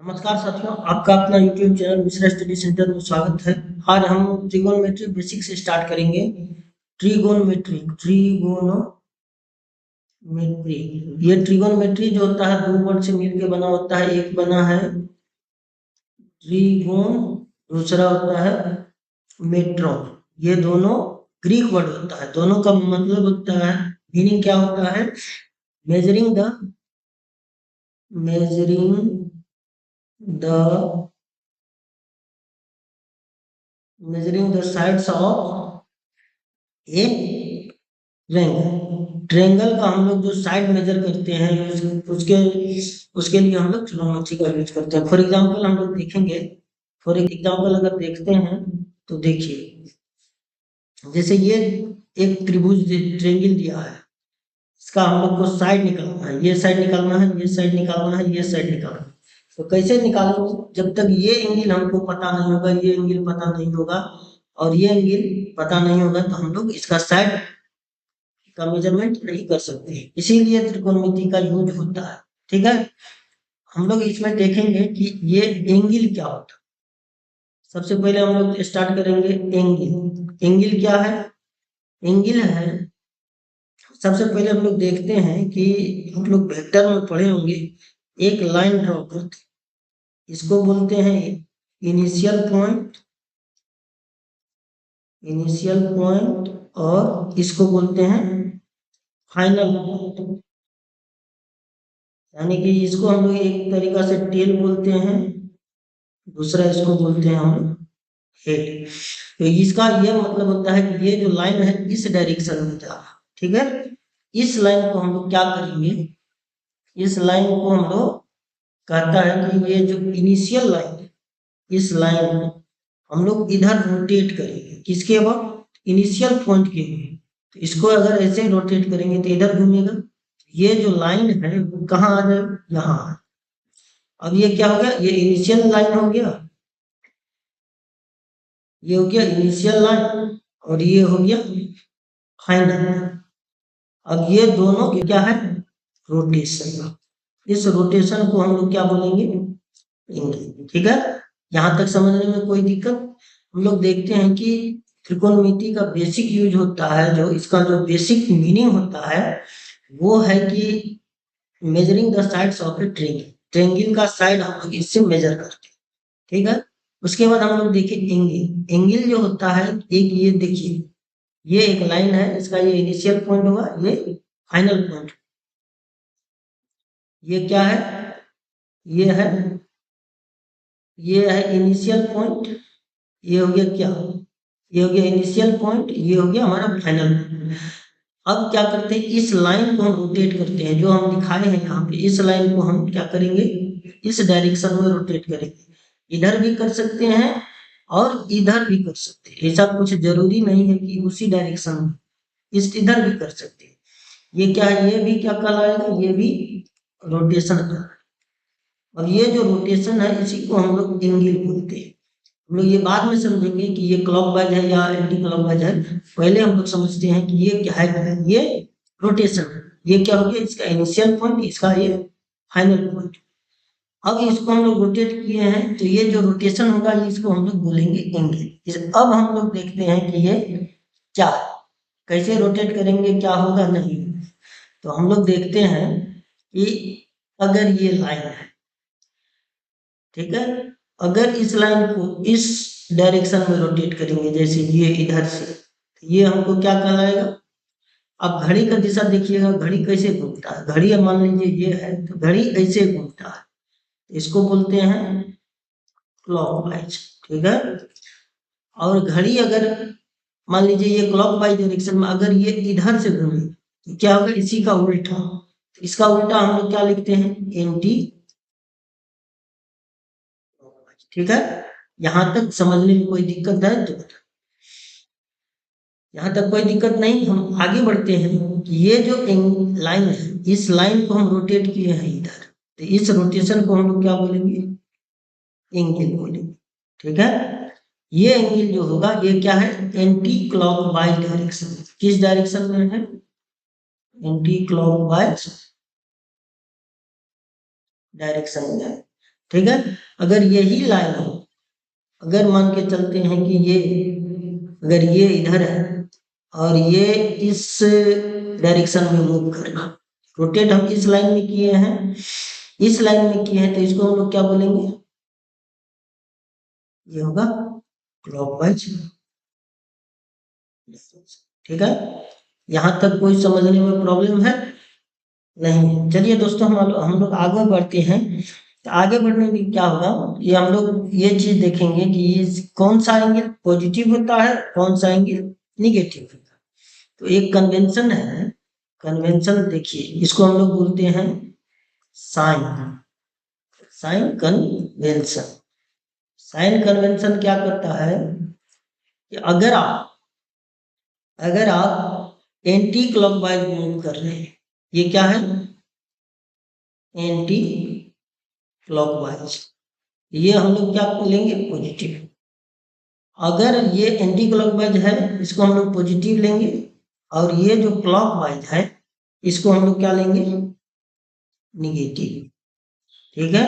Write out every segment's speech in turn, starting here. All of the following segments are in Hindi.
नमस्कार साथियों, आपका अपना YouTube channel Mishra study centre में स्वागत है। आज हम ट्रिगोनोमेट्री बेसिक से स्टार्ट करेंगे। ट्रिगोनोमेट्री ये ट्रिगोनोमेट्री जो होता है दो वर्ड से मिलकर बना होता है। एक बना है ट्रिगोन, दूसरा होता है मेट्रोन। ये दोनों ग्रीक वर्ड होता है। दोनों का मतलब होता है, मीनिंग क्या होता है? Measuring the measuring the sides of a triangle का हम लोग जो साइड मेजर करते हैं उसके उसके लिए हम लोग ट्रिग्नोमेट्री का यूज करते हैं। फॉर एग्जांपल हम लोग देखेंगे। फॉर एग्जांपल अगर देखते हैं तो देखिए, जैसे ये एक त्रिभुज ट्रेंगल दिया है। इसका हम लोग को साइड निकालना है, ये साइड निकालना है, ये साइड निकालना है, ये साइड निकालना है। तो कैसे निकालेंगे? जब तक ये एंगल हमको पता नहीं होगा, ये एंगल पता नहीं होगा और ये एंगल पता नहीं होगा, तो हम लोग इसका साइड का मेजरमेंट नहीं कर सकते। इसीलिए त्रिकोणमिति का यूज होता है। ठीक है, हम लोग इसमें देखेंगे कि ये एंगल क्या होता है। सबसे पहले हम लोग स्टार्ट करेंगे एंगल। एंगल क्या है? एंगल है, सबसे पहले हम लोग देखते हैं कि हम लोग वेक्टर में पढ़े होंगे, एक लाइन ड्रॉ करते हैं। इसको बोलते हैं इनिशियल पॉइंट, और इसको बोलते हैं फाइनल पॉइंट। यानी कि इसको हम लोग एक तरीका से टेल बोलते हैं, दूसरा इसको बोलते हैं हम लोग हेड। तो इसका ये मतलब होता है कि ये जो लाइन है इस डायरेक्शन में जा रहा। ठीक है, इस लाइन को हम लोग क्या करेंगे? इस लाइन को हम लोग कहता है कि ये जो इनिशियल लाइन है, इस लाइन को हम लोग इधर रोटेट करेंगे। किसके अब? इनिशियल पॉइंट के लिए। तो इसको अगर ऐसे रोटेट करेंगे तो इधर घूमेगा। ये जो लाइन है वो कहाँ आ जाएगा? यहाँ। अब ये क्या हो गया? ये इनिशियल लाइन हो गया, ये हो गया इनिशियल लाइन और ये हो गया फाइनल। अब ये दोनों क्या है? रोटेशन। इस रोटेशन को हम लोग क्या बोलेंगे? एंगल। ठीक है, यहाँ तक समझने में कोई दिक्कत? हम लोग देखते हैं कि त्रिकोणमिति का बेसिक यूज होता है, जो इसका जो बेसिक मीनिंग होता है वो है कि measuring the sides of a triangle. Triangle का साइड हम लोग इससे मेजर करते हैं। ठीक है, उसके बाद हम लोग देखिए एंगल। एंगल जो होता है, एक ये देखिए, ये एक लाइन है, इसका ये इनिशियल पॉइंट होगा, ये फाइनल पॉइंट। ये क्या है? ये है इनिशियल पॉइंट। ये हो गया क्या? ये हो गया इनिशियल पॉइंट, ये हो गया हमारा फाइनल पॉइंट। अब क्या करते हैं? इस लाइन को हम रोटेट करते हैं, जो हम दिखाए हैं यहाँ पे। इस लाइन को हम क्या करेंगे? इस डायरेक्शन में रोटेट करेंगे। इधर भी कर सकते हैं और इधर भी कर सकते हैं, ऐसा कुछ जरूरी नहीं है कि उसी डायरेक्शन में। इस इधर भी कर सकते हैं। ये क्या है? ये भी क्या कहलाएगा? ये भी रोटेशन कहलाएगा। और ये जो रोटेशन है इसी को हम लोग एंगल बोलते हैं। हम लोग ये बाद में समझेंगे कि ये क्लॉकवाइज है या एंटी क्लॉकवाइज है। पहले हम लोग समझते हैं कि ये क्या है। ये रोटेशन है। ये क्या हो गया? इसका इनिशियल पॉइंट, इसका ये फाइनल पॉइंट। अब इसको हम लोग रोटेट किए हैं, तो ये जो रोटेशन होगा इसको हम लोग बोलेंगे एंगल। अब हम लोग देखते हैं कि ये क्या है, कैसे रोटेट करेंगे, क्या होगा, नहीं। तो हम लोग देखते हैं कि अगर ये लाइन है, ठीक है, अगर इस लाइन को इस डायरेक्शन में रोटेट करेंगे, जैसे ये इधर से, ये हमको क्या कहलाएगा? अब घड़ी का दिशा देखिएगा, घड़ी कैसे घूमता है। घड़ी मान लीजिए ये है, तो घड़ी ऐसे घूमता है, इसको बोलते हैं क्लॉकवाइज। ठीक है, और घड़ी अगर मान लीजिए ये क्लॉकवाइज डायरेक्शन में, अगर ये इधर से घूमे तो क्या होगा? इसी का उल्टा। तो इसका उल्टा हम लोग क्या लिखते हैं? एंटी। ठीक है, यहां तक समझने में कोई दिक्कत है तो? यहाँ तक कोई दिक्कत नहीं। हम आगे बढ़ते हैं कि ये जो लाइन है, इस लाइन को हम रोटेट किए हैं इधर, तो इस रोटेशन को हम लोग क्या बोलेंगे? एंगल बोलेंगे। ठीक है, ये एंगल जो होगा ये क्या है? Anti clockwise direction. किस डायरेक्शन में है? एंटी क्लॉकवाइज डायरेक्शन में है। ठीक है। अगर यही लाइन हो, अगर मान के चलते हैं कि ये, अगर ये इधर है और ये इस डायरेक्शन में मूव कर रहा, रोटेट हम किस लाइन में किए हैं, इस लाइन में किए हैं, तो इसको हम लोग क्या बोलेंगे, ये होगा क्लॉकवाइज। ठीक है, यहां तक कोई समझने में प्रॉब्लम है नहीं? चलिए दोस्तों, हम लोग आगे बढ़ते हैं। तो आगे बढ़ने में क्या होगा, ये हम लोग ये चीज देखेंगे कि ये कौन सा एंगल पॉजिटिव होता है, कौन सा एंगल निगेटिव होता है। तो एक कन्वेंशन है, कन्वेंशन देखिए, इसको हम लोग बोलते हैं sign, sign convention. Sign convention क्या करता है कि अगर आप एंटी क्लॉकवाइज मूव कर रहे हैं, ये क्या है, एंटी क्लॉकवाइज, ये हम लोग क्या लेंगे, पॉजिटिव। अगर ये एंटी क्लॉकवाइज है, इसको हम लोग पॉजिटिव लेंगे, और ये जो क्लॉकवाइज है, इसको हम लोग क्या लेंगे, निगेटिव। ठीक है,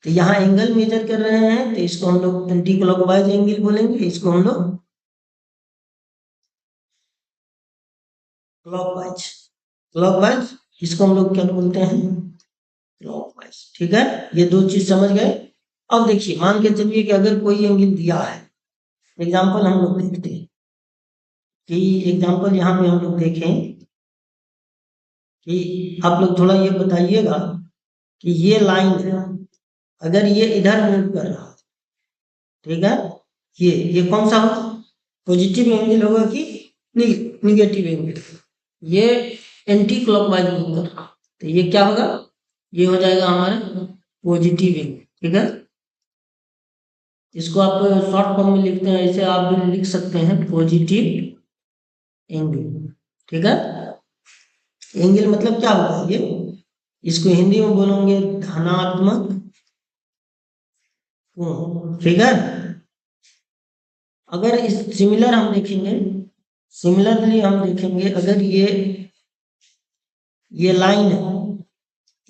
तो यहाँ एंगल मेजर कर रहे हैं, तो इसको हम लोग एंटी क्लॉकवाइज एंगल बोलेंगे, इसको हम लोग क्लॉकवाइज, क्लॉकवाइज, इसको हम लोग क्या बोलते हैं, क्लॉकवाइज। ठीक है, ये दो चीज समझ गए। अब देखिए, मान के चलिए कि अगर कोई एंगल दिया है, एग्जाम्पल हम लोग देखते हैं कि एग्जाम्पल यहाँ पे हम लोग देखें कि आप लोग थोड़ा ये बताइएगा कि ये लाइन है, अगर ये इधर मूव कर रहा, ठीक है, ये कौन सा होगा, पॉजिटिव एंगल होगा कि निगेटिव एंगल, ये एंटी क्लॉकवाइज मूव कर रहा, तो ये क्या होगा, ये हो जाएगा हमारा पॉजिटिव एंगल। ठीक है, इसको आप शॉर्ट फॉर्म में लिखते हैं, ऐसे आप भी लिख सकते हैं, पॉजिटिव एंगल। ठीक है, एंगल मतलब क्या होगा ये, इसको हिंदी में बोलेंगे धनात्मक कोण। ठीक है, अगर इस सिमिलर हम देखेंगे, सिमिलरली हम देखेंगे, अगर ये लाइन है,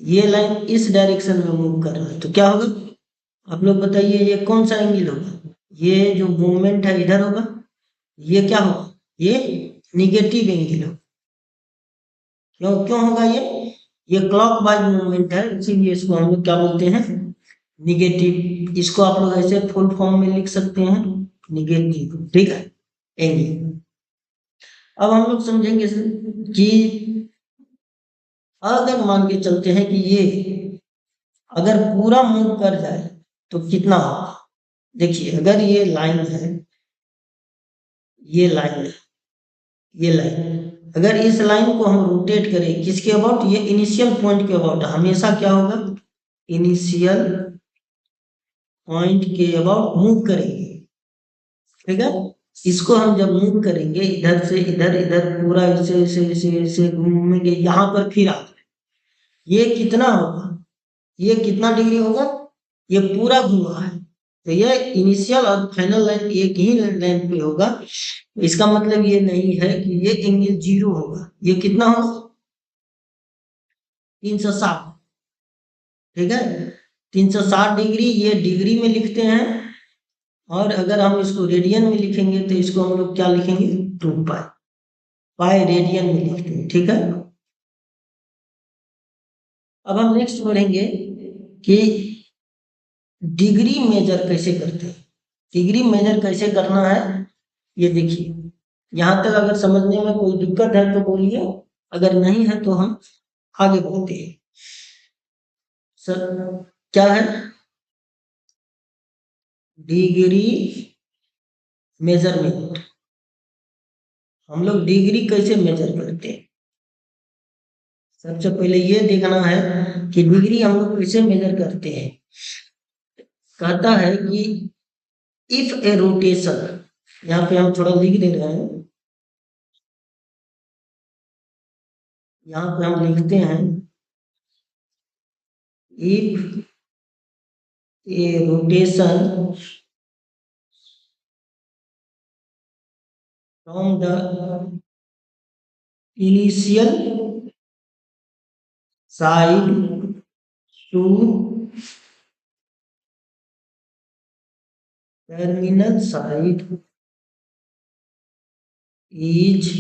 ये लाइन इस डायरेक्शन में मूव कर रहा है, तो क्या होगा, आप लोग बताइए, ये कौन सा एंगल होगा, ये जो मूवमेंट है इधर होगा, ये क्या होगा, ये निगेटिव एंगल होगा। क्यों क्यों होगा ये क्लॉकवाइज मूवमेंट है, इसीलिए इसको हम लोग क्या बोलते हैं, निगेटिव। इसको आप लोग ऐसे फुल फॉर्म में लिख सकते हैं, निगेटिव। ठीक है, एंगल। अब हम लोग समझेंगे कि अगर मान के चलते हैं कि ये अगर पूरा मूव कर जाए तो कितना होगा। देखिए, अगर ये लाइन है, ये लाइन है, ये लाइन, अगर इस लाइन को हम रोटेट करें किसके अबाउट, ये इनिशियल पॉइंट के अबाउट, हमेशा क्या होगा, इनिशियल पॉइंट के अबाउट मूव करेंगे। ठीक है, इसको हम जब मूव करेंगे इधर से इधर, इधर पूरा ऐसे ऐसे ऐसे ऐसे घूमेंगे, यहाँ पर फिर आ, ये कितना होगा, ये कितना डिग्री होगा, ये पूरा घुमा है, तो ये इनिशियल और फाइनल लाइन एक ही लाइन पे होगा। इसका मतलब ये नहीं है कि ये एंगल जीरो होगा, ये कितना होगा, 360। ठीक है, 360 डिग्री, ये डिग्री में लिखते हैं, और अगर हम इसको रेडियन में लिखेंगे तो इसको हम लोग क्या लिखेंगे, 2 पाई, पाई रेडियन में लिखते हैं। ठीक है, अब हम नेक्स्ट बढ़ेंगे कि डिग्री मेजर कैसे करते हैं, डिग्री मेजर कैसे करना है, ये देखिए। यहाँ तक अगर समझने में कोई दिक्कत है तो बोलिए, अगर नहीं है तो हम आगे बढ़ते हैं। सर, क्या है डिग्री मेजरमेंट, हम लोग डिग्री कैसे मेजर करते हैं। सबसे पहले ये देखना है कि डिग्री हम लोग कैसे मेजर करते हैं। कहता है कि इफ ए रोटेशन, यहाँ पे हम थोड़ा लिख दे रहे हैं, यहाँ पे हम लिखते हैं, if a rotation from the initial side to terminal side is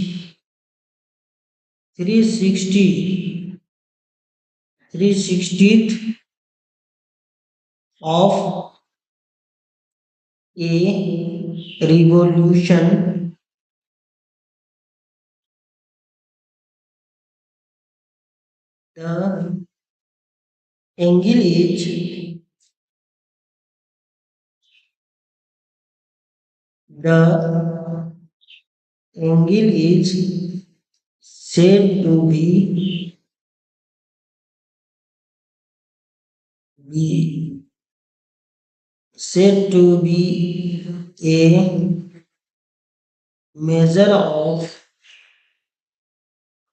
360th of a revolution. The angle is said to be said to be a measure of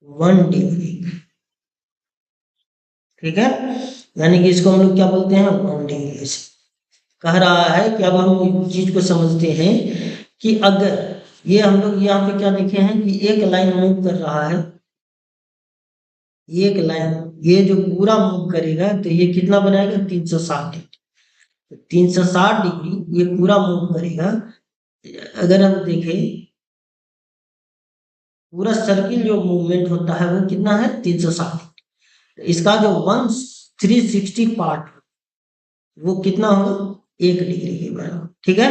1 degree. ठीक है, यानी कि इसको हम लोग क्या बोलते हैं, 1 डिग्री से कह रहा है कि अब हम इस चीज को समझते हैं कि अगर ये हम लोग यहाँ पे क्या देखे हैं कि एक लाइन मूव कर रहा है, एक लाइन ये जो पूरा मूव करेगा तो ये कितना बनाएगा, 360 डिग्री। 360 डिग्री ये पूरा मूव करेगा। अगर हम देखें पूरा सर्किल जो मूवमेंट होता है वो कितना है, 360। इसका जो 360 पार्ट वो कितना होगा, 1 डिग्री के बराबर। ठीक है,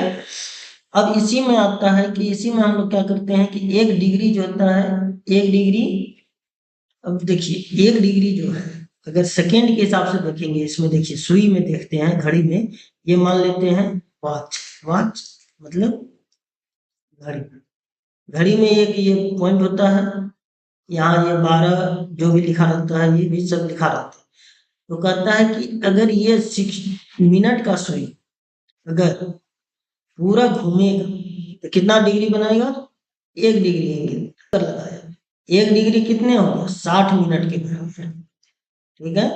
अब इसी में आता है कि इसी में हम लोग क्या करते हैं कि 1 डिग्री जो होता है, 1 डिग्री, अब देखिए 1 डिग्री जो है अगर सेकेंड के हिसाब से देखेंगे, इसमें देखिए सुई में देखते हैं, घड़ी में ये मान लेते हैं वॉच, वॉच मतलब घड़ी, घड़ी में एक ये पॉइंट होता है, यहाँ ये 12 जो भी लिखा रहता है ये भी सब लिखा रहता है। तो कहता है कि अगर ये 6 मिनट का सुई अगर पूरा घूमेगा तो कितना डिग्री बनाएगा, 1 डिग्री एंगल लगाया। 1 डिग्री कितने हो गया, 60 मिनट के बराबर। ठीक है,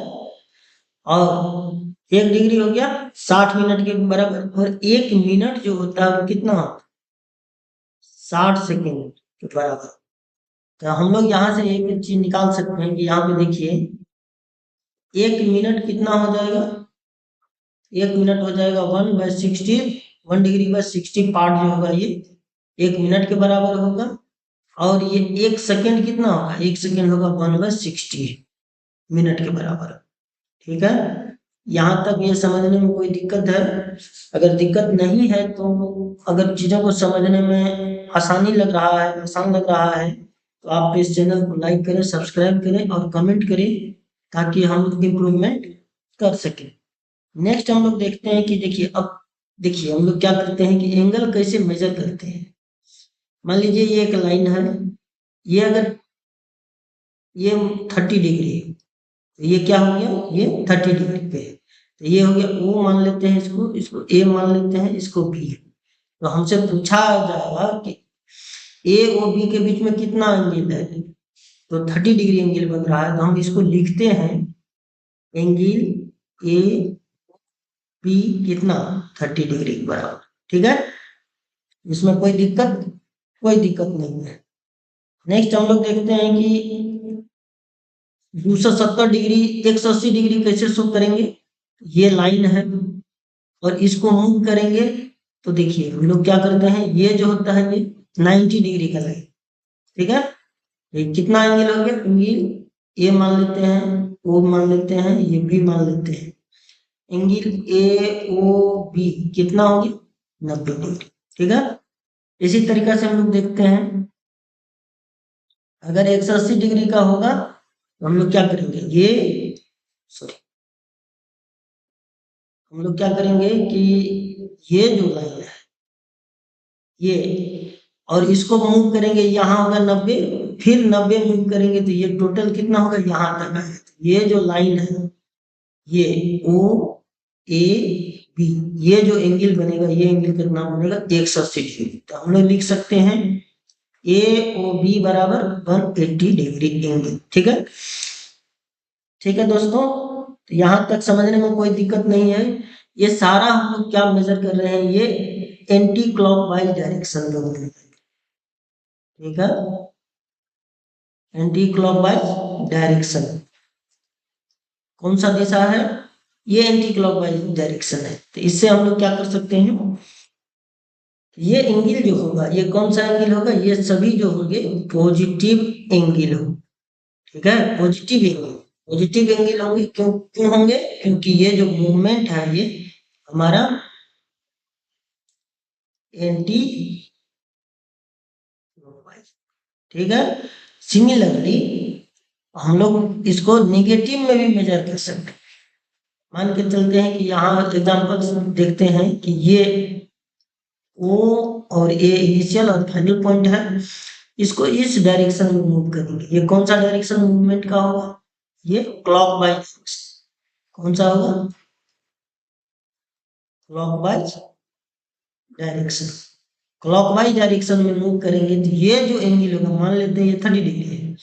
और 1 डिग्री हो गया 60 मिनट के बराबर, और 1 मिनट जो होता है वो कितना होता है, 60 सेकेंड के बराबर। तो हम लोग यहाँ से एक चीज निकाल सकते हैं कि यहाँ पे देखिए 1 मिनट कितना हो जाएगा, 1 मिनट हो जाएगा 1/60, 1 डिग्री/60 पार्ट जो होगा ये 1 मिनट के बराबर होगा। और ये 1 सेकेंड कितना होगा, 1 सेकेंड होगा 1/60 मिनट के बराबर। ठीक है, यहाँ तक ये समझने में कोई दिक्कत है? अगर दिक्कत नहीं है तो अगर चीजों को समझने में आसानी लग रहा है, आसान लग रहा है, तो आप इस चैनल को लाइक करें, सब्सक्राइब करें और कमेंट करें ताकि हम इम्प्रूवमेंट कर सकें। नेक्स्ट हम लोग देखते हैं कि देखिए, अब देखिए हम लोग क्या करते हैं कि एंगल कैसे मेजर करते हैं। मान लीजिए ये एक लाइन है, ये अगर ये 30 डिग्री है तो ये क्या हो गया, ये 30 डिग्री पे है, तो ये हो गया O मान लेते हैं, इसको A मान लेते हैं, इसको B। तो हमसे पूछा जाएगा कि A और B के बीच में कितना एंगल है, तो 30 डिग्री एंगल बन रहा है, तो हम इसको लिखते हैं एंगल A B कितना, 30 डिग्री के बराबर। ठीक है, इसमें कोई दिक्कत नहीं है। नेक्स्ट हम लोग देखते हैं कि 270 डिग्री 180 डिग्री कैसे शो करेंगे। ये लाइन है और इसको मूव करेंगे तो देखिए हम लोग क्या करते हैं, ये जो होता है ये 90 डिग्री का लाइन। ठीक है, ये कितना एंगल हो गया, एंगल ए मान लेते हैं, ओ मान लेते हैं, ये बी मान लेते हैं। एंगल ए ओ बी कितना हो गया, 90 डिग्री। ठीक है, इसी तरीके से हम लोग देखते हैं अगर 180 डिग्री का होगा तो हम लोग क्या करेंगे, ये सॉरी हम लोग क्या करेंगे कि ये जो लाइन है ये, और इसको मूव करेंगे, यहाँ होगा 90, फिर 90 मूव करेंगे तो ये टोटल कितना होगा, यहाँ तक है। ये जो लाइन है ये ओ ए बी, ये जो एंगल बनेगा ये एंगल कितना बनेगा, 180 डिग्री। तो हम लोग लिख सकते हैं ए ओ बी बराबर 180 डिग्री एंगल। ठीक है, ठीक है दोस्तों, तो यहाँ तक समझने में कोई दिक्कत नहीं है। ये सारा हम लोग क्या मेजर कर रहे हैं, ये एंटी क्लॉकवाइज डायरेक्शन में। ठीक है, एंटी क्लॉकवाइज डायरेक्शन कौन सा दिशा है, ये एंटी क्लॉकवाइज डायरेक्शन है। तो इससे हम लोग क्या कर सकते हैं, ये एंगल जो होगा, ये कौन सा एंगल होगा, ये सभी जो होंगे पॉजिटिव एंगल हो, ठीक है, पॉजिटिव एंगल। पॉजिटिव एंगल होंगे, क्यों क्यों होंगे, क्योंकि ये जो मूवमेंट है ये हमारा एंटी, ठीक है। सिमिलरली हम लोग इसको निगेटिव में भी मेजर कर सकते हैं। मान के चलते हैं कि यहाँ एग्जाम्पल देखते हैं कि ये ओ और ए इनिशियल और फाइनल पॉइंट है, इसको इस डायरेक्शन में मूव करेंगे। ये कौन सा डायरेक्शन मूवमेंट का होगा, ये क्लॉकवाइज। कौन सा होगा, क्लॉकवाइज डायरेक्शन। क्लॉकवाइज डायरेक्शन में मूव करेंगे तो ये जो एंगल होगा, मान लेते हैं ये 30 डिग्री है,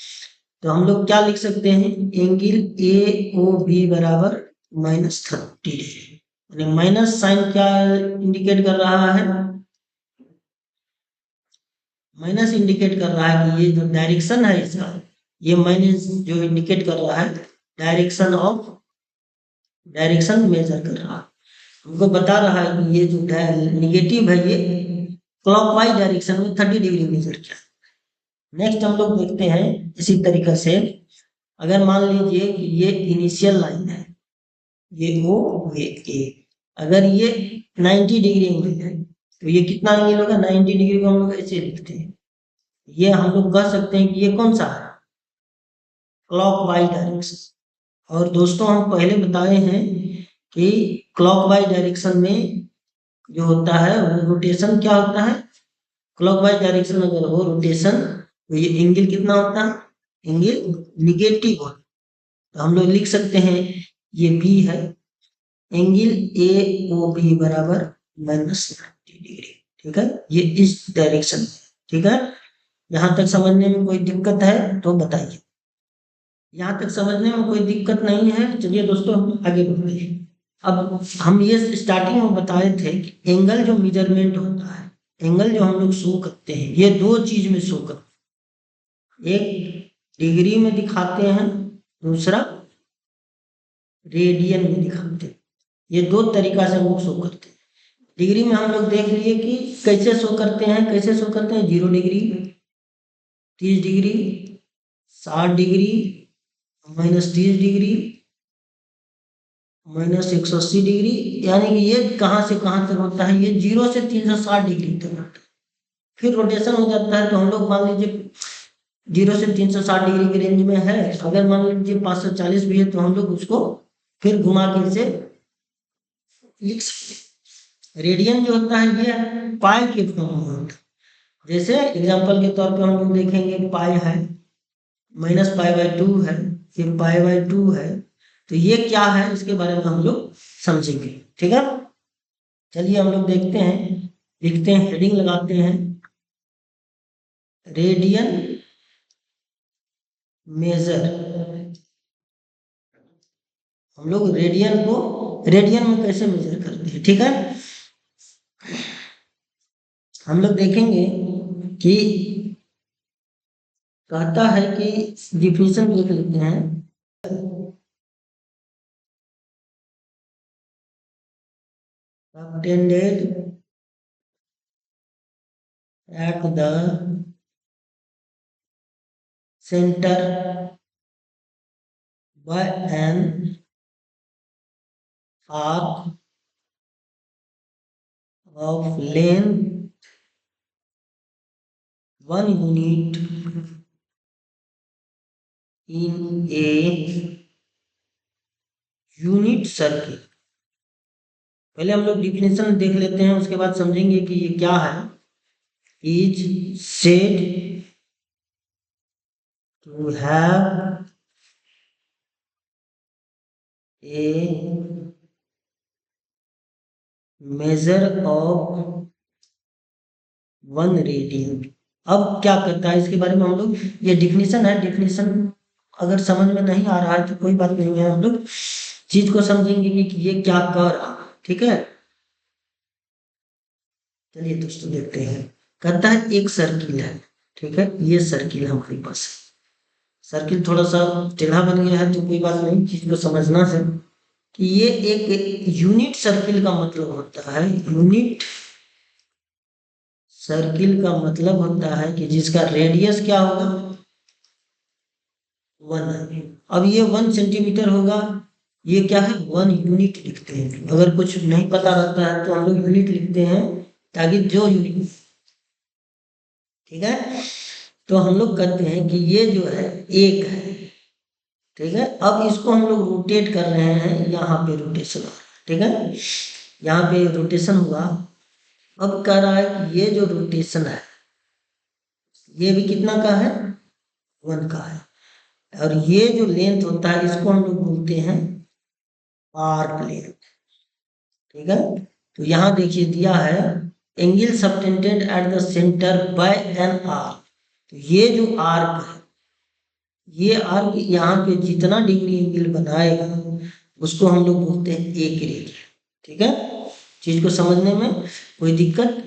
तो हम लोग क्या लिख सकते हैं, एंगल ए ओ बी बराबर -30 डिग्री। माइनस साइन क्या इंडिकेट कर रहा है, माइनस इंडिकेट कर रहा है कि ये जो डायरेक्शन है इसका, ये माइनस जो इंडिकेट कर रहा है डायरेक्शन मेजर कर रहा है, हमको बता रहा है कि ये जो निगेटिव है ये क्लॉकवाइज डायरेक्शन में 30 डिग्री मेजर किया। नेक्स्ट हम लोग देखते हैं इसी तरीके से, अगर मान लीजिए कि ये इनिशियल लाइन है, ये ओ ये ए, अगर ये 90 डिग्री एंगल है तो ये कितना एंगल होगा, 90 डिग्री को हम लोग ऐसे लिखते हैं, ये हम लोग कह सकते हैं कि ये कौन सा है, क्लॉकवाइज डायरेक्शन। और दोस्तों हम पहले बताए हैं कि क्लॉकवाइज डायरेक्शन में जो होता है वो रोटेशन क्या होता है, क्लॉकवाइज डायरेक्शन अगर हो रोटेशन तो ये एंगल कितना होता है, एंगल निगेटिव होता है। तो हम लोग लिख सकते हैं ये बी है, एंगल ए ओ बी बराबर -90 डिग्री, ठीक है, ये इस डायरेक्शन में, ठीक है। यहाँ तक समझने में कोई दिक्कत है तो बताइए। यहाँ तक समझने में कोई दिक्कत नहीं है, चलिए दोस्तों हम आगे बढ़ते हैं। अब हम ये स्टार्टिंग में बताए थे कि एंगल जो मेजरमेंट होता है, एंगल जो हम लोग शो करते हैं, ये दो चीज में शो करते हैं, एक डिग्री में दिखाते हैं, दूसरा रेडियन में दिखाते हैं। ये दो तरीका से हम लोग शो करते हैं। डिग्री में हम लोग देख लिए कि कैसे शो करते हैं, कैसे शो करते हैं, 0 degree, 30 degree, 60 degree, -30 degree, -180 degree, यानी कि ये कहाँ से कहाँ तक होता है, ये 0 से 360 डिग्री तक होता है। फिर रोटेशन हो जाता है, तो हम लोग मान लीजिए 0 से 360 डिग्री के रेंज में है, अगर मान लीजिए 540 भी है तो हम लोग उसको फिर घुमा के इसे लिख सकते। रेडियन जो होता है ये पाई के फॉर्म में होता है। जैसे एग्जांपल के तौर पे हम लोग देखेंगे, पाई है, -π/2 है, ये π/2 है, तो ये क्या है इसके बारे में हम लोग समझेंगे, ठीक है। चलिए हम लोग देखते हैं, लिखते हैं, हेडिंग लगाते हैं, रेडियन मेजर। हम लोग रेडियन को रेडियन में कैसे मेजर करते हैं, ठीक है। हम लोग देखेंगे कि कहता है कि डिफिनेशन लिख लेते हैं, obtained at the center by an arc of length 1 unit in a unit circle। पहले हम लोग डिफिनेशन देख लेते हैं, उसके बाद समझेंगे कि ये क्या है। Is said to have a measure of 1 radian. अब क्या करता है इसके बारे में हम लोग, ये डिफिनेशन है, डिफिनेशन अगर समझ में नहीं आ रहा है तो कोई बात नहीं है, हम लोग चीज को समझेंगे कि ये क्या कर रहा है, ठीक है। चलिए दोस्तों देखते हैं, कहता है एक सर्किल है, ठीक है, ये सर्किल हमारे पास है। सर्किल थोड़ा सा टेढ़ा बन गया है तो कोई बात नहीं, चीज को समझना है कि ये एक यूनिट सर्किल का मतलब होता है, यूनिट सर्किल का मतलब होता है कि जिसका रेडियस क्या होगा, 1। अब ये 1 सेंटीमीटर होगा, ये क्या है, 1 यूनिट लिखते हैं। अगर कुछ नहीं पता रहता है तो हम लोग यूनिट लिखते हैं, ताकि जो यूनिट, ठीक है। तो हम लोग कहते हैं कि ये जो है 1 है, ठीक है। अब इसको हम लोग रोटेट कर रहे हैं, यहाँ पे रोटेशन, ठीक है, यहाँ पे रोटेशन हुआ। अब कह रहा है कि ये जो रोटेशन है ये भी कितना का है, 1 का है। और ये जो लेंथ होता है इसको हम लोग बोलते हैं आर्क लेंथ, ठीक है। तो यहाँ देखिए दिया है angle subtended at the centre by an arc. तो ये जो आर्क है, ये आर्क यहाँ पे जितना डिग्री एंगल बनाएगा उसको हम लोग बोलते हैं एक रेडियन, ठीक है। चीज को समझने में कोई दिक्कत,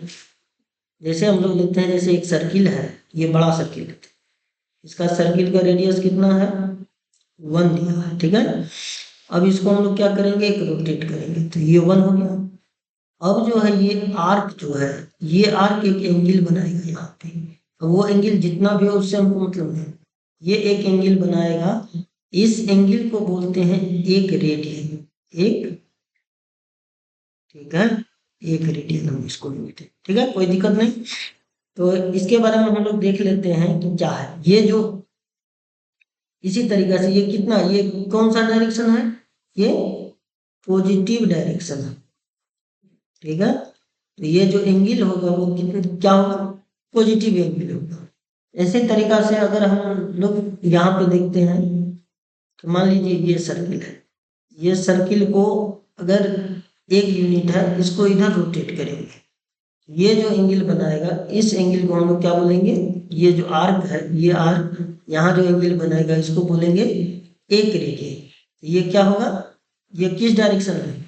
जैसे हम लोग लेते हैं, जैसे एक सर्किल है, ये बड़ा सर्किल है, इसका सर्किल का रेडियस कितना है, 1 दिया है, ठीक है। अब इसको हम लोग क्या करेंगे, एक रोटेट करेंगे, तो ये 1 हो गया। अब जो है ये आर्क जो है, ये आर्क एक एंगल बनाएगा यहाँ पे। अब वो एंगल जितना भी हो उससे हमको मतलब नहीं, ये एक एंगल बनाएगा, इस एंगल को बोलते हैं एक रेडियन, एक, ठीक है, एक रेडियन हम इसको बोलते हैं, ठीक है, कोई दिक्कत नहीं। तो इसके बारे में हम लोग देख लेते हैं कि क्या है ये जो, इसी तरीके से ये कितना, ये कौन सा डायरेक्शन है, ये पॉजिटिव डायरेक्शन है, ठीक है। तो ये जो एंगल होगा वो कितना, क्या होगा, पॉजिटिव एंगल होगा। ऐसे तरीका से अगर हम लोग यहाँ पे देखते हैं, तो मान लीजिए ये सर्किल है, ये सर्किल को अगर एक यूनिट है, इसको इधर रोटेट करेंगे, ये जो एंगल बनाएगा इस एंगल को हम लोग क्या बोलेंगे, ये जो आर्क है, ये आर्क यहाँ जो एंगल बनाएगा इसको बोलेंगे एक रेडियन। ये क्या होगा, ये किस डायरेक्शन में,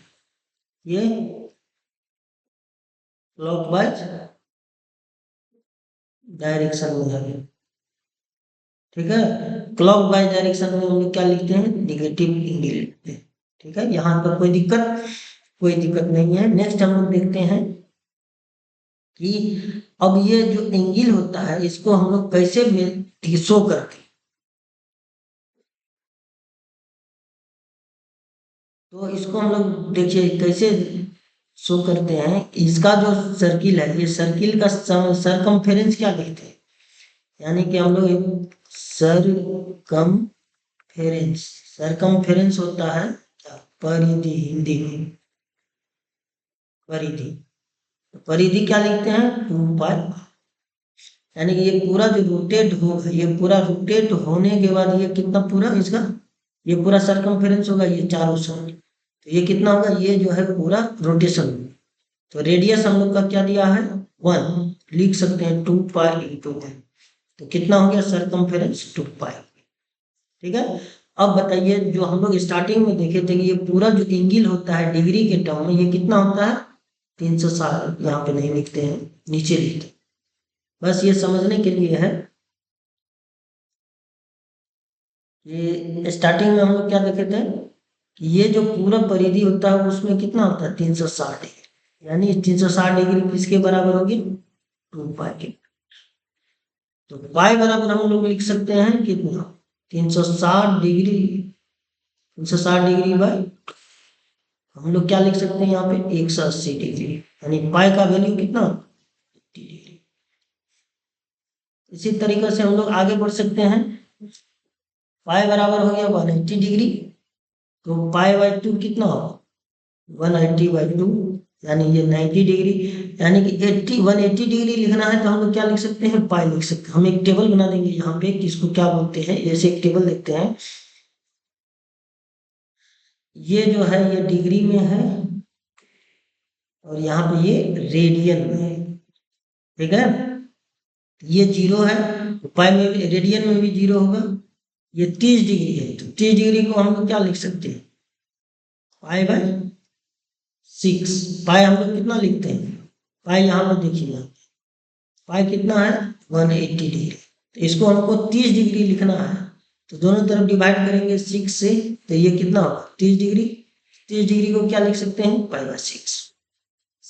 ये क्लॉकवाइज डायरेक्शन में है, ठीक है। क्लॉकवाइज डायरेक्शन में हम लोग क्या लिखते हैं, नेगेटिव एंगल लिखते हैं, ठीक है। यहाँ पर कोई दिक्कत नहीं है। नेक्स्ट हम लोग देखते हैं कि अब ये जो एंगल होता है इसको हम लोग कैसे शो करते हैं। तो इसको हम लोग देखिए कैसे शो करते हैं। इसका जो सर्किल है, ये सर्किल का सरकमफेरेंस क्या कहते हैं, यानी कि हम लोग सरकमफेरेंस, सरकमफेरेंस होता है क्या, परिधि, हिंदी में परिधि। परिधि क्या लिखते हैं, 2 पाई, यानी कि ये पूरा जो रोटेट होगा, ये पूरा रोटेट होने के बाद ये कितना पूरा इसका, ये पूरा सरकमफेरेंस होगा, ये चारों साइड, तो ये कितना होगा, ये जो है पूरा रोटेशन। तो रेडियस हम लोग का क्या दिया है, 1, लिख सकते हैं 2 पाई इंटू 1, तो कितना हो गया सरकमफेरेंस 2 पाई, ठीक है। अब बताइए, जो हम लोग स्टार्टिंग में देखे थे कि ये पूरा जो एंगल होता है डिग्री के टर्म में, ये कितना होता है 360, यहाँ पे नहीं लिखते हैं, नीचे लिखते हैं, बस ये समझने के लिए है। ये स्टार्टिंग में हम लोग क्या देखे थे कि ये जो पूरा परिधि होता है उसमें कितना होता है 360 डिग्री, यानी 360 डिग्री किसके बराबर होगी, 2 पाई के। तो पाई बराबर हम लोग लिख सकते हैं कितना, 360 डिग्री, 360 डिग्री बाय, हम लोग क्या लिख सकते हैं यहाँ पे 180 डिग्री, यानी पाई का वैल्यू कितना, 80 डिग्री। इसी तरीके से हम लोग आगे बढ़ सकते हैं, पाई बराबर हो गया 180 डिग्री, तो पाई बाई 2 कितना होगा, 180/2, यानी ये 90 डिग्री, यानी कि 180 डिग्री लिखना है तो हम लोग क्या लिख सकते हैं, पाई लिख सकते हैं। हम एक टेबल बना देंगे यहाँ पे, किसको क्या बोलते हैं, जैसे एक टेबल देखते हैं, ये जो है ये डिग्री में है और यहाँ पे ये रेडियन में है, ठीक है। ये 0 है, पाई में भी, रेडियन में भी 0 होगा। ये 30 डिग्री है, तो 30 डिग्री को हम लोग क्या लिख सकते हैं, पाई/6। पाई हम लोग कितना लिखते हैं, पाई यहाँ पर देखिए, पाई कितना है 180 डिग्री, तो इसको हमको 30 डिग्री लिखना है, तो दोनों तरफ डिवाइड करेंगे 6 से, तो ये कितना होगा 30 डिग्री। 30 डिग्री को क्या लिख सकते हैं, पाई/6।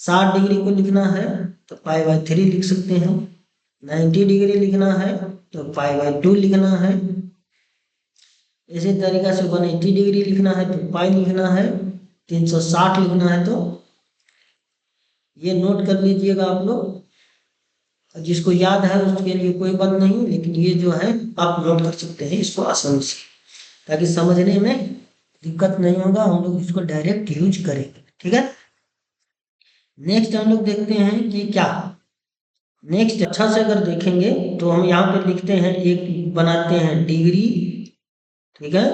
60 डिग्री को लिखना है तो π/3 लिख सकते हैं। 90 डिग्री लिखना है तो π/2 लिखना है। इसी तरीका से 180 डिग्री लिखना है तो पाई लिखना है। 360 लिखना है तो ये नोट कर लीजिएगा आप लोग। जिसको याद है उसके लिए कोई बात नहीं, लेकिन ये जो है आप नोट कर सकते हैं इसको आसानी से, ताकि समझने में दिक्कत नहीं होगा, हम लोग इसको डायरेक्ट यूज करेंगे। ठीक है, नेक्स्ट हम लोग देखते हैं कि क्या नेक्स्ट अच्छा से अगर देखेंगे तो हम यहाँ पे लिखते हैं, एक बनाते हैं डिग्री। ठीक है,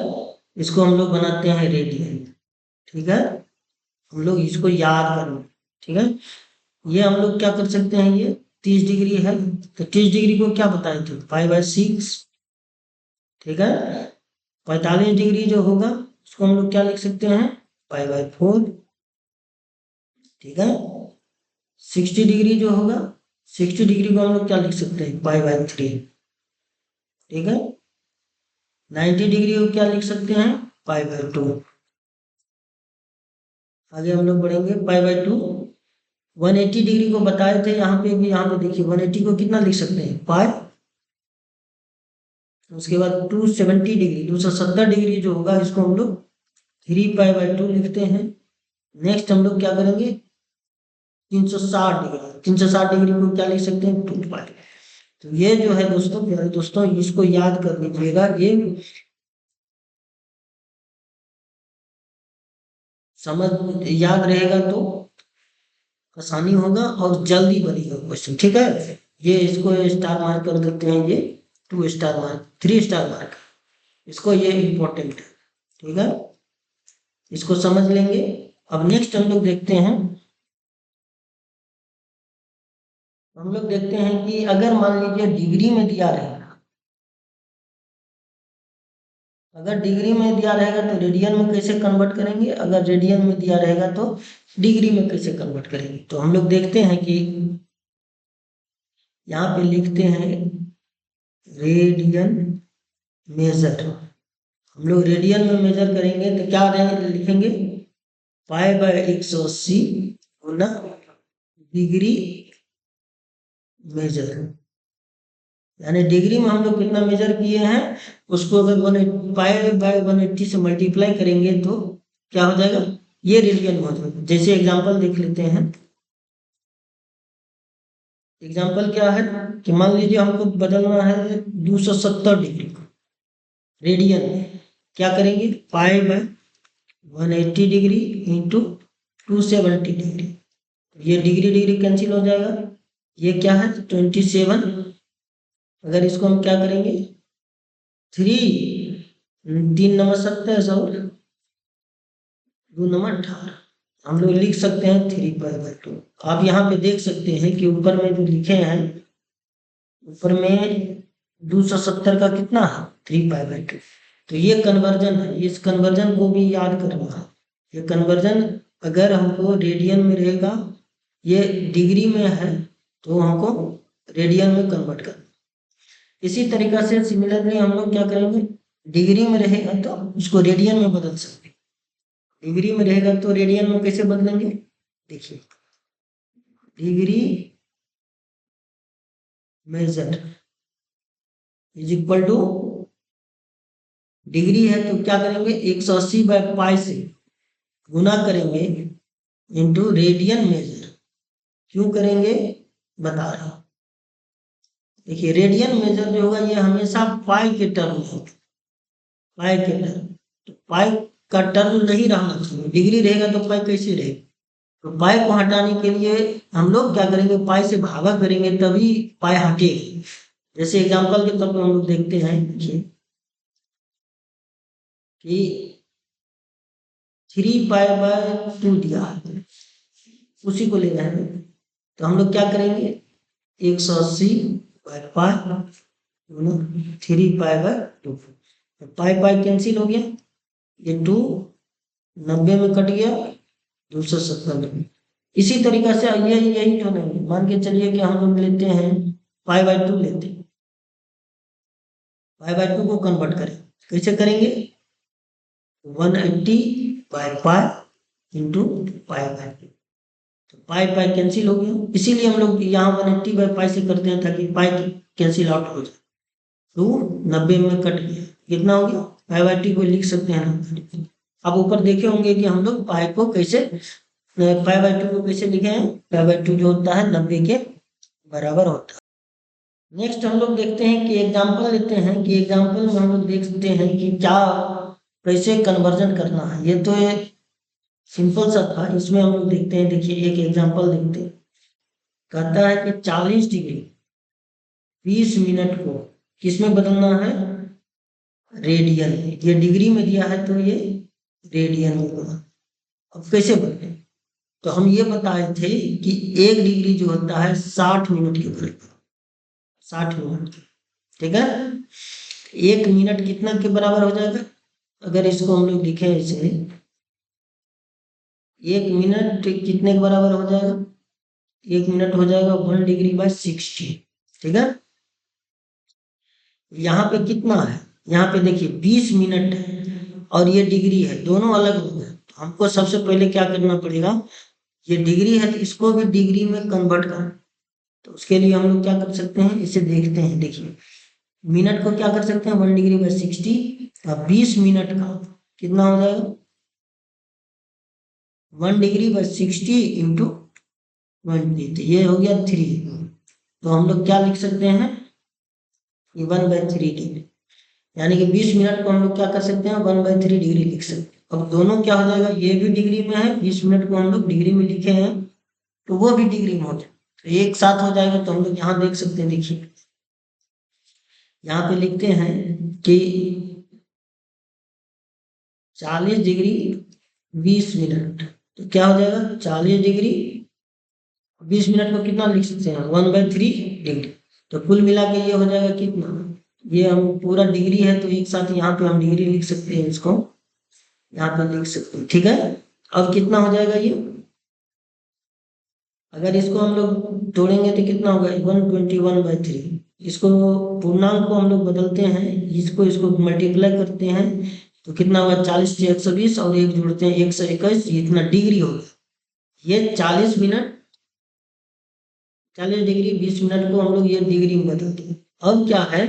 इसको हम लोग बनाते हैं रेडियन। ठीक है, हम लोग इसको याद करें। ठीक है, ये हम लोग क्या कर सकते हैं, ये 30 डिग्री है तो 30 डिग्री को क्या बताए थे, π/6। ठीक है, 45 डिग्री जो होगा उसको हम लोग क्या लिख सकते हैं, π/4। ठीक है, 60 डिग्री जो होगा, 60 डिग्री को हम लोग क्या लिख सकते हैं, π/3। ठीक है, 90 डिग्री को क्या लिख सकते हैं, π/2। आगे हम लोग बढ़ेंगे, π/2। 180 डिग्री को बताए थे यहाँ पे भी, यहाँ पे देखिए 180 को कितना लिख सकते हैं, पाई। उसके बाद 270 डिग्री, 270 डिग्री जो होगा इसको हम लोग 3π/2 लिखते हैं। नेक्स्ट हम लोग क्या करेंगे, 360 डिग्री, 360 डिग्री को क्या लिख सकते हैं, 2π। तो ये जो है दोस्तों, प्यारे दोस्तों, इसको याद कर लीजिएगा, ये समझ याद रहेगा तो आसानी होगा और जल्दी बनेगा क्वेश्चन। ठीक है, ये इसको स्टार मार्क कर देते हैं, ये 2 स्टार मार्क, 3 स्टार मार्क, इसको, ये इम्पोर्टेंट है। ठीक है, इसको समझ लेंगे। अब नेक्स्ट हम लोग देखते हैं, हम लोग देखते हैं कि अगर मान लीजिए डिग्री में दिया रहेगा, अगर डिग्री में दिया रहेगा तो रेडियन में कैसे कन्वर्ट करेंगे, अगर रेडियन में दिया रहेगा तो डिग्री में कैसे कन्वर्ट करेंगे। तो हम लोग देखते हैं कि यहाँ पे लिखते हैं रेडियन मेजर। हम लोग रेडियन में मेजर करेंगे तो क्या लिखेंगे, π/180 गुना डिग्री मेजर, यानी डिग्री में हम लोग कितना मेजर किए हैं उसको अगर π/180 से मल्टीप्लाई करेंगे तो क्या हो जाएगा, ये रेडियन में हो जाएगा। जैसे एग्जांपल देख लेते हैं, एग्जांपल क्या है कि मान लीजिए हमको बदलना है 270 डिग्री को रेडियन में, क्या करेंगे, π/180 डिग्री इंटू 270 डिग्री, ये डिग्री डिग्री कैंसिल हो जाएगा, ये क्या है 27। अगर इसको हम क्या करेंगे, 3 और 2 18, हम लोग लिख सकते हैं 3π/2। आप यहाँ पे देख सकते हैं कि ऊपर में जो लिखे हैं, ऊपर में 270 का कितना है, 3π/2। तो ये कन्वर्जन है, इस कन्वर्जन को भी याद करना है। ये कन्वर्जन अगर हमको रेडियन में रहेगा, ये डिग्री में है तो हमको रेडियन में कन्वर्ट करना। इसी तरीका से सिमिलरली हम लोग क्या करेंगे, डिग्री में रहेगा तो उसको रेडियन में बदल सकते हैं। डिग्री में रहेगा तो रेडियन में कैसे बदलेंगे, देखिए, degree measure is equal to, degree है तो क्या करेंगे 180/π से गुना करेंगे इंटू रेडियन मेजर। क्यों करेंगे बता रहा हूं, देखिए रेडियन मेजर जो होगा ये हमेशा पाई के टर्म में, पाई के टर्म, तो पाई का टर्म नहीं रहना चाहिए, डिग्री रहेगा तो पाई कैसे रहेगा। तो पाई को हटाने के लिए हम लोग क्या करेंगे, पाई से भागा करेंगे तभी पाई हटेगी। जैसे एग्जांपल के तौर पर हम लोग देखते हैं कि 3π/2 दिया है, उसी को लेना है, तो हम लोग क्या करेंगे 180/π 3π/2, पाई पाई कैंसिल हो गया, ये 2 90 में कट गया, 270 में। इसी तरीका से यही जो नहीं, मान के चलिए कि हम लोग लेते हैं π/2 लेते हैं, π/2 को कन्वर्ट करें, कैसे करेंगे, 180/π इंटू π/2। तो पाई पाई कैंसिल हो गया, इसीलिए हम लोग यहाँ 180/पाई से करते हैं ताकि पाई कैंसिल आउट हो जाए। तो 90 में कट गया, कितना हो गया, पाई/2 को लिख सकते हैं ना। अब ऊपर देखे होंगे कि हम लोग पाई को कैसे, पाई/2 को कैसे लिखे हैं, पाई/2 जो होता है 90 के बराबर होता है। नेक्स्ट हम लोग देखते हैं कि एग्जाम्पल लेते हैं कि एग्जाम्पल में हम लोग देख सकते हैं कि क्या कैसे कन्वर्जन करना है। ये तो एक सिंपल सा था, इसमें हम लोग देखते हैं, देखिए एक एग्जाम्पल देखते हैं। कहता है कि 40 डिग्री 20 मिनट को किसमें बदलना है, रेडियन। ये डिग्री में दिया है तो ये रेडियन में बदलना। अब कैसे बदले, तो हम ये बताए थे कि 1 डिग्री जो होता है 60 मिनट के बराबर, 60 मिनट, ठीक है। 1 मिनट कितना के बराबर हो जाएगा, अगर इसको हम लोग लिखें इसे, 1 मिनट कितने के बराबर हो जाएगा, 1 मिनट हो जाएगा 1 डिग्री बाय 60, ठीक है। यहाँ पे कितना है, यहाँ पे देखिए 20 मिनट है और ये डिग्री है, दोनों अलग हो गए। तो हमको सबसे पहले क्या करना पड़ेगा, ये डिग्री है तो इसको भी डिग्री में कन्वर्ट करना। तो उसके लिए हम लोग क्या कर सकते हैं, इसे देखते हैं। देखिए मिनट को क्या कर सकते हैं, 1 डिग्री बाय 60, और 20 मिनट का कितना हो जाएगा, 1 डिग्री बाय 60 इंटू 20, तो ये हो गया 3। तो हम लोग क्या लिख सकते हैं, 1/3 डिग्री, यानी कि 20 मिनट को हम लोग क्या कर सकते हैं, 1/3 डिग्री लिख सकते हैं। अब दोनों क्या हो जाएगा, ये भी डिग्री में है, 20 मिनट को हम लोग डिग्री में लिखे हैं तो वो भी डिग्री में हो जाए, तो एक साथ हो जाएगा। तो हम लोग यहाँ देख सकते हैं, देखिए यहाँ पे लिखते हैं कि 40 डिग्री 20 मिनट, तो क्या हो जाएगा, 40 डिग्री 20 मिनट को कितना लिख सकते हैं, 1/3 डिग्री। तो कुल मिला के ये हो जाएगा कितना, ये हम पूरा डिग्री है तो एक साथ यहाँ पे हम डिग्री लिख सकते हैं, इसको यहाँ पे लिख सकते हैं, ठीक है। अब कितना हो जाएगा ये, अगर इसको हम लोग तोड़ेंगे तो कितना होगा, 121/3। इसको पूर्णांक को हम लोग बदलते हैं, इसको इसको मल्टीप्लाई करते हैं तो कितना होगा, 40 से 120 और एक जोड़ते हैं 121, ये इतना डिग्री होगा। ये 40 मिनट 40 डिग्री 20 मिनट को हम लोग ये डिग्री में बदलते हैं। अब क्या है,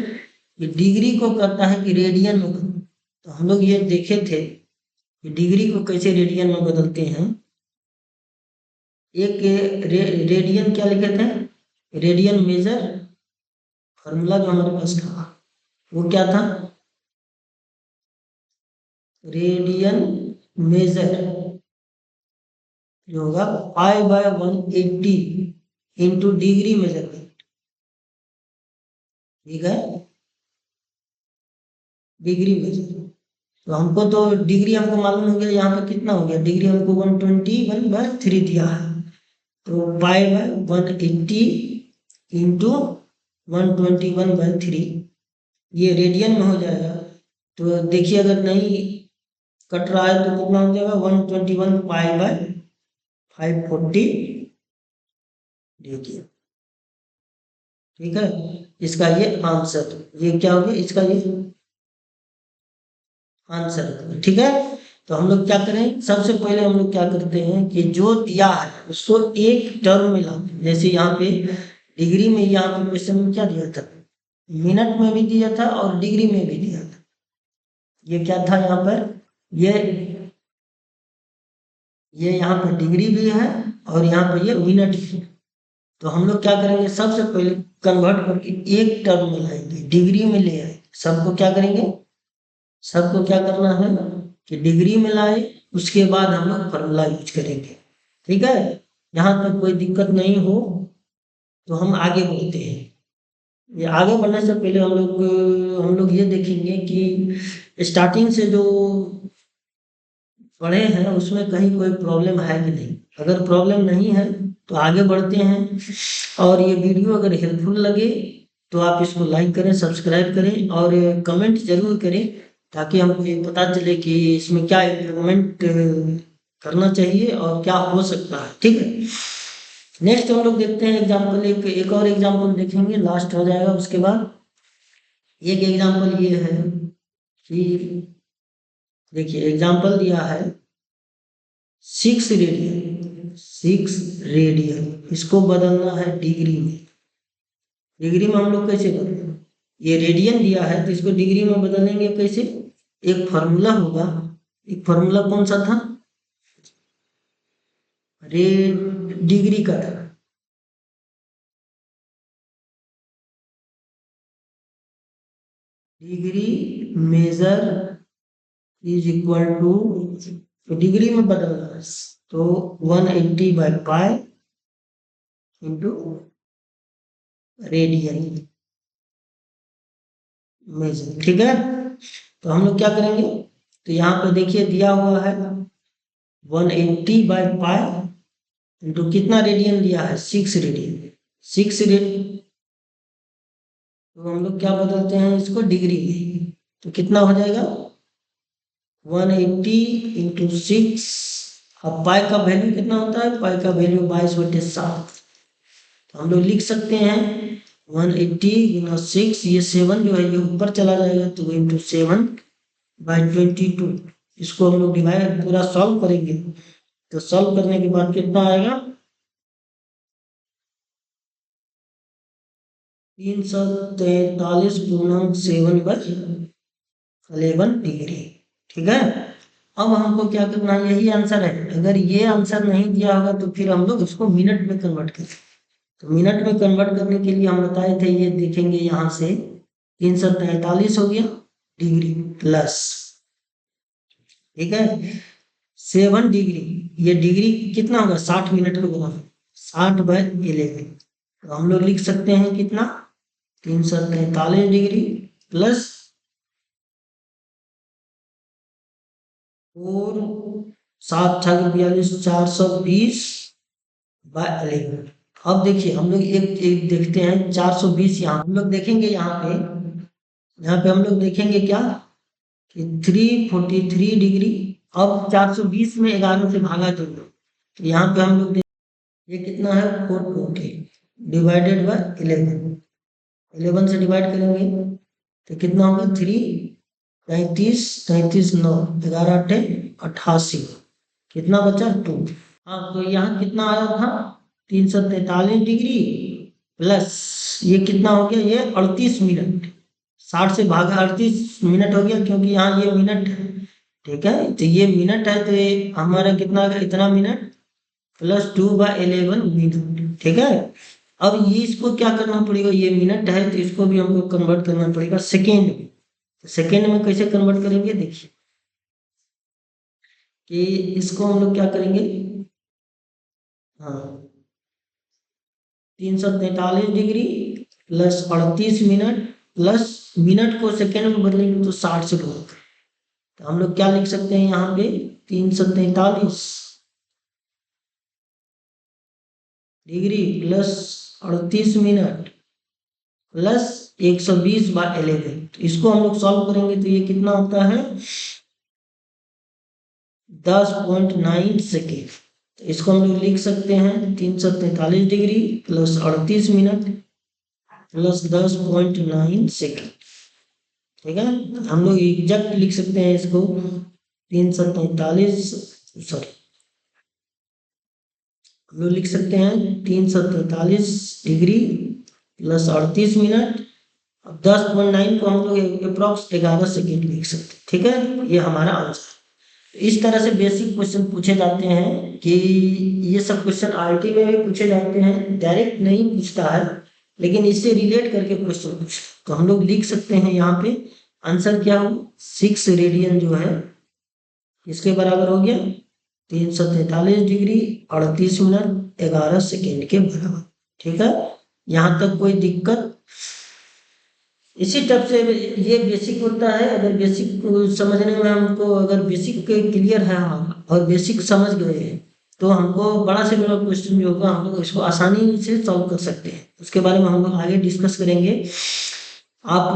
ये डिग्री को करता है कि रेडियन में बदलते, तो हम लोग ये देखे थे कि डिग्री को कैसे रेडियन में बदलते हैं। एक रेडियन क्या लिखे थे, रेडियन मेजर, फॉर्मूला जो हमारे पास था वो क्या था, रेडियन मेजर जो होगा π/180 इंटू डिग्री मेजरमेंट, ठीक है, डिग्री मेजर। तो हमको तो डिग्री हमको मालूम हो गया, यहाँ पर कितना हो गया, डिग्री हमको 121/3 दिया है, तो π/180 इंटू 121/3 ये रेडियन में हो जाएगा। तो देखिए अगर नहीं कट रहा है तो कितना हो जाएगा, 121 π/540 रेडियन, ठीक है। इसका ये आंसर, ये क्या हो गया, इसका ये आंसर, ठीक है। तो हम लोग क्या करें, सबसे पहले हम लोग क्या करते हैं कि जो दिया है उसको एक टर्म में लाते हैं। जैसे यहाँ पे डिग्री में, यहाँ पे क्वेश्चन में क्या दिया था, मिनट में भी दिया था और डिग्री में भी दिया था। ये क्या था यहाँ पर, ये यहाँ पर डिग्री भी है और यहाँ पर ये मिनट भी है। तो हम लोग क्या करेंगे, सबसे पहले कन्वर्ट करके एक टर्म में लाएंगे, डिग्री में ले आए, सबको क्या करेंगे, सबको क्या करना है कि डिग्री में लाए, उसके बाद हम लोग फॉर्मूला यूज करेंगे, ठीक है। यहाँ तक कोई दिक्कत नहीं हो तो हम आगे बढ़ते हैं। ये आगे बढ़ने से पहले हम लोग ये देखेंगे कि स्टार्टिंग से जो पढ़े हैं उसमें कहीं कोई प्रॉब्लम है कि नहीं। अगर प्रॉब्लम नहीं है तो आगे बढ़ते हैं। और ये वीडियो अगर हेल्पफुल लगे तो आप इसको लाइक करें, सब्सक्राइब करें और कमेंट जरूर करें, ताकि हमको ये पता चले कि इसमें क्या इम्प्रूवमेंट करना चाहिए और क्या हो सकता है, ठीक है। नेक्स्ट हम लोग देखते हैं एग्जाम्पल, एक और एग्जाम्पल देखेंगे, लास्ट हो जाएगा उसके बाद। एक एग्जाम्पल ये है कि देखिए एग्जाम्पल दिया है 6 रेडियन, इसको बदलना है डिग्री में। डिग्री में हम लोग कैसे बदलेंगे, ये रेडियन दिया है तो इसको डिग्री में बदलेंगे कैसे, एक फार्मूला होगा, एक फार्मूला कौन सा था, डिग्री का था, degree measure is equal to, तो डिग्री में बदलना है तो 180/पाई इंटू रेडियन मेजर, ठीक है। तो हम लोग क्या करेंगे, तो यहाँ पे देखिए दिया हुआ है 180/पाई इंटू कितना रेडियन दिया है, 6 रेडियन, 6 रेडियन, तो हम लोग क्या बदलते हैं इसको डिग्री में, तो कितना हो जाएगा 180 इंटू 6, अब पाई का वैल्यू कितना होता है, पाई का वैल्यू 22/7, तो हम लोग लिख सकते हैं 180 गुना 6, ये 7 जो है ये ऊपर चला जाएगा तो इंटू 7/22, इसको हम लोग डिवाइड पूरा सॉल्व करेंगे, तो सॉल्व करने के बाद कितना आएगा 343.7/11 डिग्री, ठीक है। अब हमको क्या करना है, यही आंसर है, अगर ये आंसर नहीं दिया होगा तो फिर हम लोग इसको मिनट में कन्वर्ट करें, तो मिनट में कन्वर्ट करने के लिए हम बताए थे, ये देखेंगे यहाँ से 343 हो गया डिग्री प्लस, ठीक है 7 डिग्री, ये डिग्री कितना होगा 60 मिनट के बराबर, 60/11, तो हम लोग लिख सकते हैं कितना 343 डिग्री प्लस 4 7 420/11। अब देखिए हम लोग एक देखते हैं 420, यहाँ हम लोग देखेंगे, यहाँ पे हम लोग देखेंगे क्या कि 343 डिग्री, अब 420 में 11 से भागा दो, तो यहाँ पे हम लोग ये कितना है 440 डिवाइडेड बाय 11 से डिवाइड करेंगे तो कितना होगा 3 33 9 11×8 = 88, कितना बचा 2। हाँ तो यहाँ कितना आया था 343 डिग्री प्लस ये कितना हो गया, ये 38 मिनट, 60 से भागा 38 मिनट हो गया, क्योंकि यहाँ ये मिनट है, ठीक है, तो ये मिनट है तो ये हमारा कितना आ गया, इतना मिनट प्लस 2/11 मिनट, ठीक है। अब ये इसको क्या करना पड़ेगा, ये मिनट है तो इसको भी हमको कन्वर्ट करना पड़ेगा सेकेंड में, तो सेकेंड में कैसे कन्वर्ट करेंगे देखिए, कि इसको हम लोग क्या करेंगे, हाँ 343 degree plus 38 minute plus minute को सेकेंड में बदलेंगे तो 60 से भाग, तो हम लोग क्या लिख सकते हैं यहाँ पे 343 डिग्री प्लस 38 मिनट प्लस 120/11, तो इसको हम लोग सॉल्व करेंगे तो ये कितना होता है 10.9 सेकेंड, तो इसको हम लोग लिख सकते हैं 343 degree plus 38 minute plus 10.9 second, ठीक है। हम लोग एग्जैक्ट लिख सकते हैं इसको 343, सॉरी हम लोग लिख सकते हैं 343 डिग्री प्लस 38 मिनट, 10.9 को हम लोग अप्रॉक्स 11 सेकेंड लिख सकते हैं, ठीक है, ये हमारा आंसर। इस तरह से बेसिक क्वेश्चन पूछे जाते हैं, कि ये सब क्वेश्चन आईटी में भी पूछे जाते हैं, डायरेक्ट नहीं पूछता है लेकिन इससे रिलेट करके क्वेश्चन पूछे, तो हम लोग लिख सकते हैं यहाँ पे आंसर क्या हो 6 रेडियन जो है इसके बराबर हो गया 343 डिग्री 38 मिनट 11 सेकेंड के बराबर, ठीक है। यहाँ तक कोई दिक्कत, इसी टाइप से ये बेसिक होता है, अगर बेसिक समझने में हमको, अगर बेसिक क्लियर है हम और बेसिक समझ गए हैं तो हमको बड़ा से बड़ा क्वेश्चन जो होगा हम लोग इसको आसानी से सॉल्व कर सकते हैं, उसके बारे में हम लोग आगे डिस्कस करेंगे। आप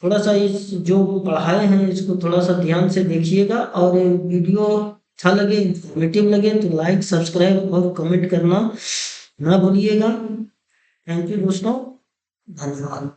थोड़ा सा इस जो पढ़ाए हैं इसको थोड़ा सा ध्यान से देखिएगा, और वीडियो अच्छा लगे इन्फॉर्मेटिव लगे तो लाइक सब्सक्राइब और कमेंट करना ना भूलिएगा। थैंक यू दोस्तों, धन्यवाद।